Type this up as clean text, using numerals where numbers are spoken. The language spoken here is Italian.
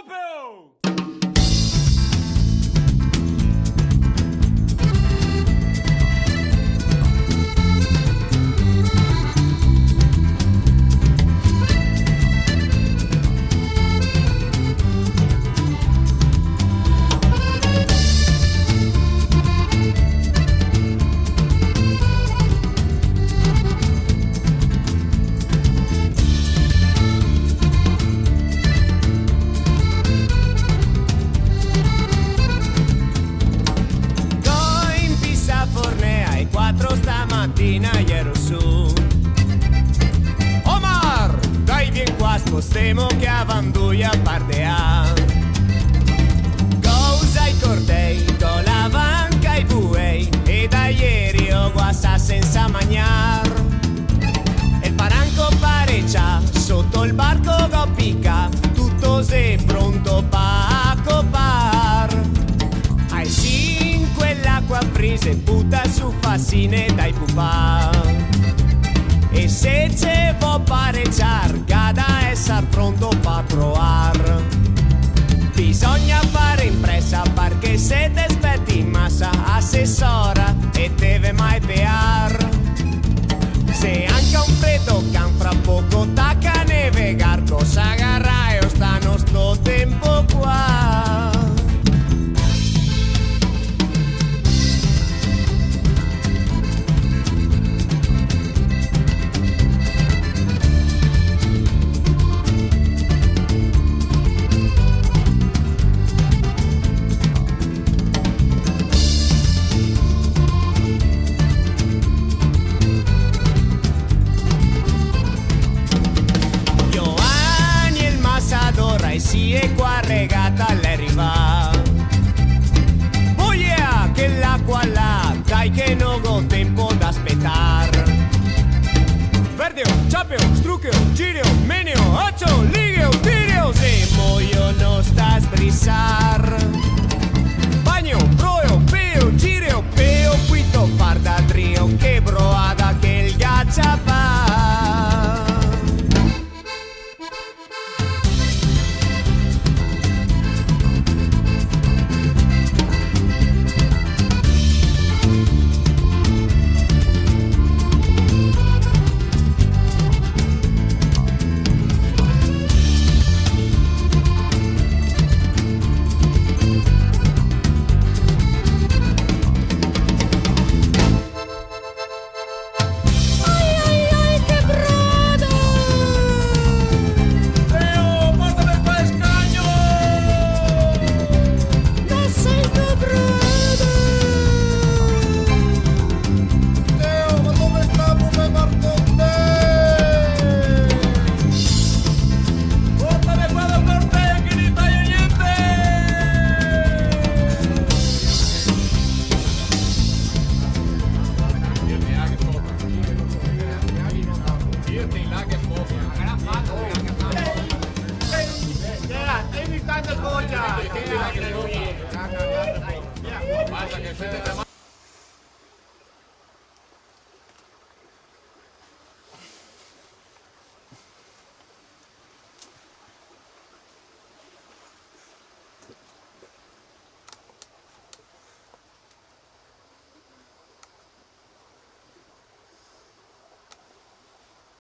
Ciao! Stamattina ero su. Omar, dai vien qua, spostemo che avanduia pardea. Cosa i cordei, do la vanca ai buei, e da ieri ho guassa senza magnar. E il paranco pareggia, sotto il barco go picca, tutto se pronto pa' copar. Ai 5 l'acqua frise, butta su fascine dai pupà. E se ce vo pareggiar, gada essar pronto pa' provar. Bisogna fare impressa, perché se te aspetti in massa, assessora e deve mai pear. Se anche un freddo can fra poco tacca nevegar, cosa agarrai o sta nostro tempo qua. E si è qua regata all'arriva. Oh yeah, che l'acqua là, dai che non ho tempo da aspettar. Verdeo, ciapeo, strucheo, gireo, meneo, accio, ligeo, tireo. Se muoio non sta a sbrissar. Bagno, broeo, peo, gireo, peo, quito, parda, trio, che broada che il gaccia fa. Basta che